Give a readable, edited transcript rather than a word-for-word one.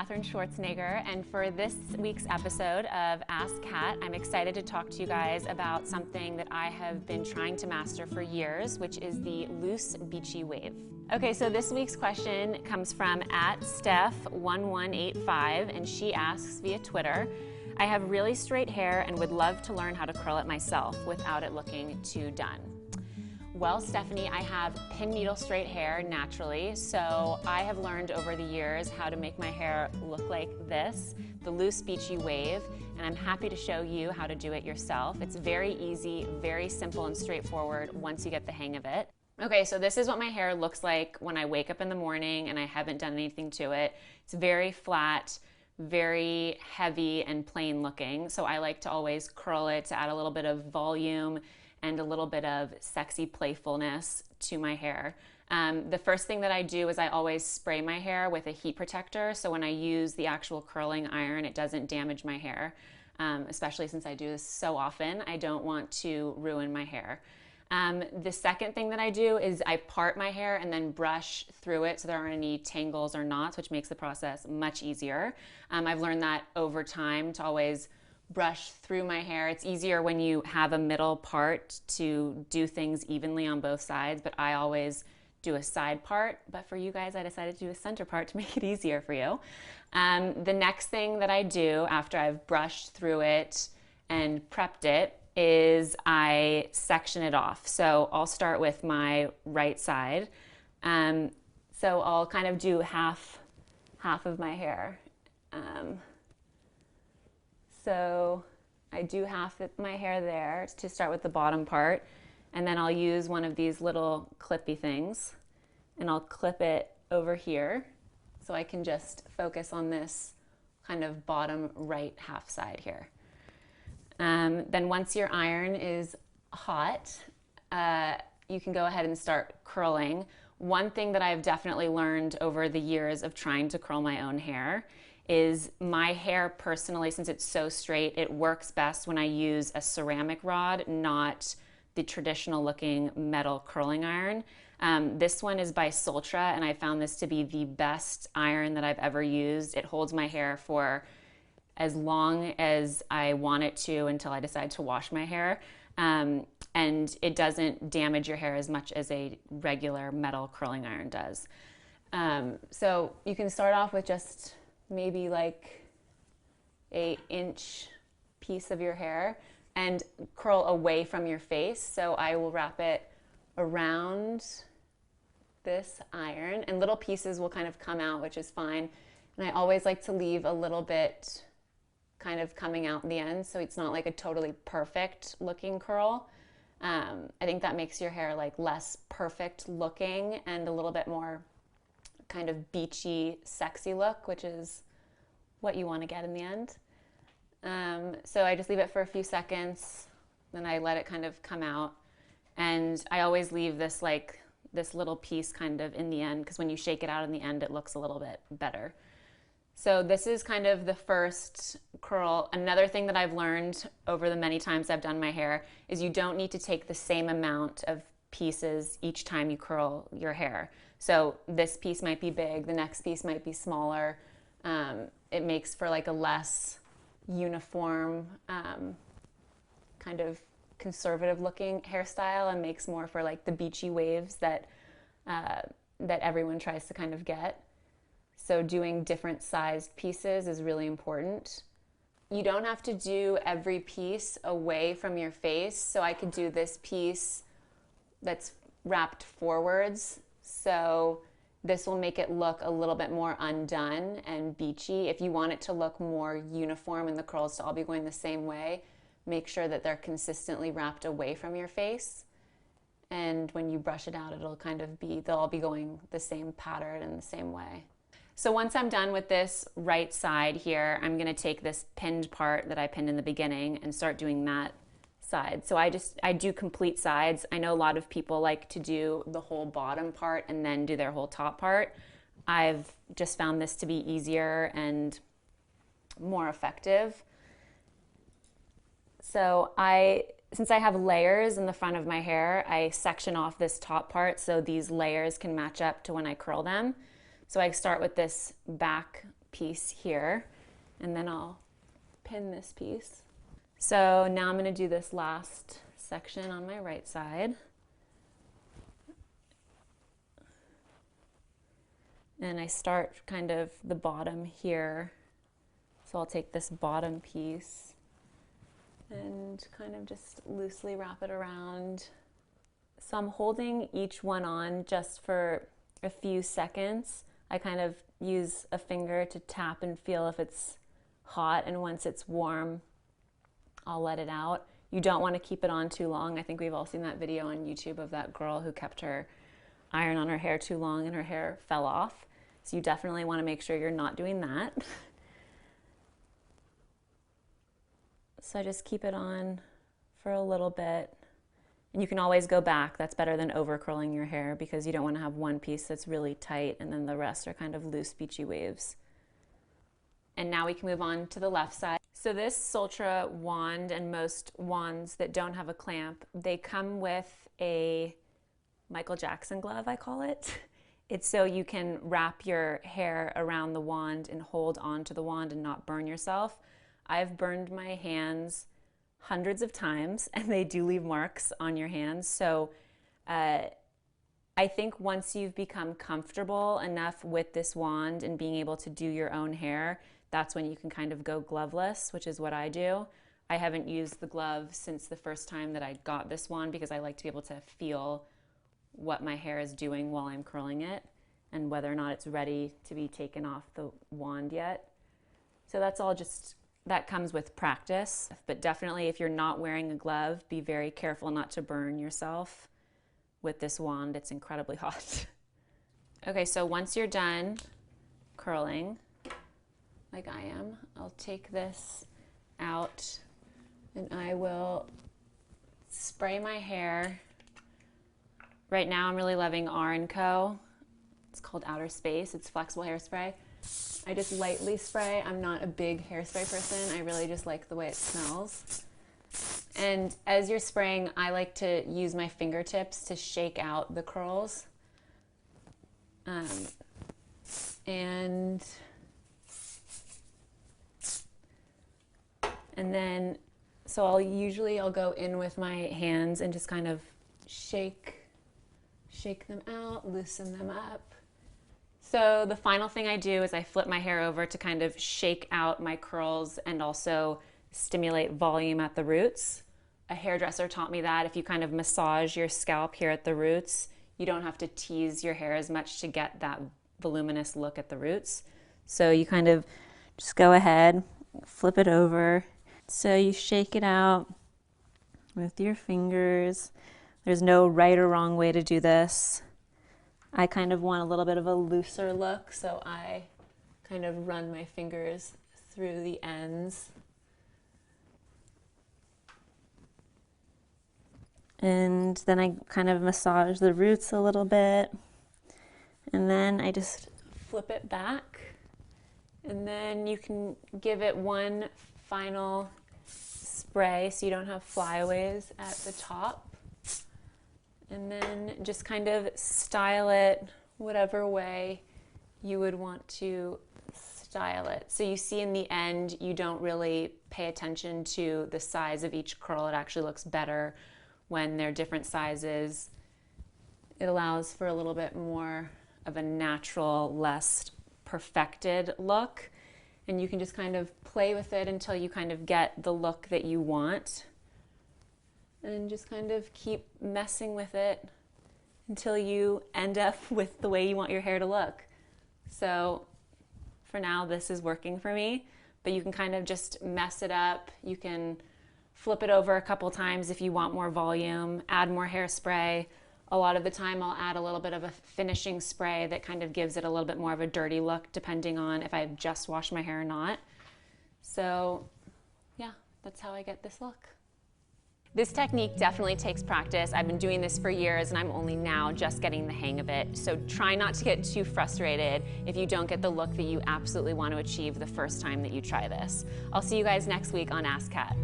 Katherine Schwarzenegger, and for this week's episode of Ask Kat, I'm excited to talk to you guys about something that I have been trying to master for years, which is the loose beachy wave. Okay, so this week's question comes from @Steph1185, and she asks via Twitter, I have really straight hair and would love to learn how to curl it myself without it looking too done. Well, Stephanie, I have pin needle straight hair naturally, so I have learned over the years how to make my hair look like this, the loose beachy wave, and I'm happy to show you how to do it yourself. It's very easy, very simple and straightforward once you get the hang of it. Okay, so this is what my hair looks like when I wake up in the morning and I haven't done anything to it. It's very flat, very heavy and plain looking, so I like to always curl it to add a little bit of volume and a little bit of sexy playfulness to my hair. The first thing that I do is I always spray my hair with a heat protector, so when I use the actual curling iron, it doesn't damage my hair, especially since I do this so often. I don't want to ruin my hair. The second thing that I do is I part my hair and then brush through it so there aren't any tangles or knots, which makes the process much easier. I've learned that over time to always brush through my hair. It's easier when you have a middle part to do things evenly on both sides, but I always do a side part. But for you guys, I decided to do a center part to make it easier for you. The next thing that I do after I've brushed through it and prepped it is I section it off. So I'll start with my right side. So I'll kind of do half of my hair. So I do half of my hair there to start with the bottom part, and then I'll use one of these little clippy things and I'll clip it over here so I can just focus on this kind of bottom right half side here. Then once your iron is hot, you can go ahead and start curling. One thing that I've definitely learned over the years of trying to curl my own hair is my hair personally, since it's so straight, it works best when I use a ceramic rod, not the traditional looking metal curling iron. This one is by Sultra, and I found this to be the best iron that I've ever used. It holds my hair for as long as I want it to until I decide to wash my hair. And it doesn't damage your hair as much as a regular metal curling iron does. So you can start off with just maybe like an inch piece of your hair and curl away from your face. So I will wrap it around this iron and little pieces will kind of come out, which is fine. And I always like to leave a little bit kind of coming out in the end, so it's not like a totally perfect looking curl. I think that makes your hair like less perfect looking and a little bit more kind of beachy, sexy look, which is what you want to get in the end. So I just leave it for a few seconds, then I let it kind of come out, and I always leave this little piece kind of in the end, because when you shake it out in the end, it looks a little bit better. So this is kind of the first curl. Another thing that I've learned over the many times I've done my hair is you don't need to take the same amount of pieces each time you curl your hair. So this piece might be big, the next piece might be smaller. It makes for like a less uniform, kind of conservative looking hairstyle and makes more for like the beachy waves that everyone tries to kind of get. So doing different sized pieces is really important. You don't have to do every piece away from your face. So I could do this piece that's wrapped forwards. So this will make it look a little bit more undone and beachy. If you want it to look more uniform and the curls to all be going the same way, make sure that they're consistently wrapped away from your face. And when you brush it out, it'll kind of be, they'll all be going the same pattern and the same way. So once I'm done with this right side here, I'm gonna take this pinned part that I pinned in the beginning and start doing that side. So I do complete sides. I know a lot of people like to do the whole bottom part and then do their whole top part. I've just found this to be easier and more effective. So since I have layers in the front of my hair, I section off this top part so these layers can match up to when I curl them. So I start with this back piece here, and then I'll pin this piece. So now I'm going to do this last section on my right side. And I start kind of the bottom here. So I'll take this bottom piece and kind of just loosely wrap it around. So I'm holding each one on just for a few seconds. I kind of use a finger to tap and feel if it's hot, and once it's warm, I'll let it out. You don't want to keep it on too long. I think we've all seen that video on YouTube of that girl who kept her iron on her hair too long and her hair fell off. So you definitely want to make sure you're not doing that. So I just keep it on for a little bit. And you can always go back. That's better than over curling your hair, because you don't want to have one piece that's really tight and then the rest are kind of loose, beachy waves. And now we can move on to the left side. So this Sultra wand, and most wands that don't have a clamp, they come with a Michael Jackson glove, I call it. It's so you can wrap your hair around the wand and hold onto the wand and not burn yourself. I've burned my hands hundreds of times, and they do leave marks on your hands. So I think once you've become comfortable enough with this wand and being able to do your own hair, that's when you can kind of go gloveless, which is what I do. I haven't used the glove since the first time that I got this wand, because I like to be able to feel what my hair is doing while I'm curling it and whether or not it's ready to be taken off the wand yet. So that's all just, that comes with practice. But definitely, if you're not wearing a glove, be very careful not to burn yourself with this wand. It's incredibly hot. Okay, so once you're done curling, like I am, I'll take this out and I will spray my hair. Right now I'm really loving R+Co. It's called Outer Space. It's flexible hairspray. I just lightly spray. I'm not a big hairspray person. I really just like the way it smells. And as you're spraying, I like to use my fingertips to shake out the curls. And then, so I'll go in with my hands and just kind of shake them out, loosen them up. So the final thing I do is I flip my hair over to kind of shake out my curls and also stimulate volume at the roots. A hairdresser taught me that if you kind of massage your scalp here at the roots, you don't have to tease your hair as much to get that voluminous look at the roots. So you kind of just go ahead, flip it over. So you shake it out with your fingers. There's no right or wrong way to do this. I kind of want a little bit of a looser look, so I kind of run my fingers through the ends. And then I kind of massage the roots a little bit. And then I just flip it back. And then you can give it one final spray so you don't have flyaways at the top. And then just kind of style it whatever way you would want to style it. So you see in the end, you don't really pay attention to the size of each curl. It actually looks better when they're different sizes. It allows for a little bit more of a natural, less perfected look. And you can just kind of play with it until you kind of get the look that you want. And just kind of keep messing with it until you end up with the way you want your hair to look. So for now, this is working for me, but you can kind of just mess it up. You can flip it over a couple times if you want more volume, add more hairspray. A lot of the time I'll add a little bit of a finishing spray that kind of gives it a little bit more of a dirty look, depending on if I've just washed my hair or not. So yeah, that's how I get this look. This technique definitely takes practice. I've been doing this for years and I'm only now just getting the hang of it. So try not to get too frustrated if you don't get the look that you absolutely want to achieve the first time that you try this. I'll see you guys next week on Ask Kat.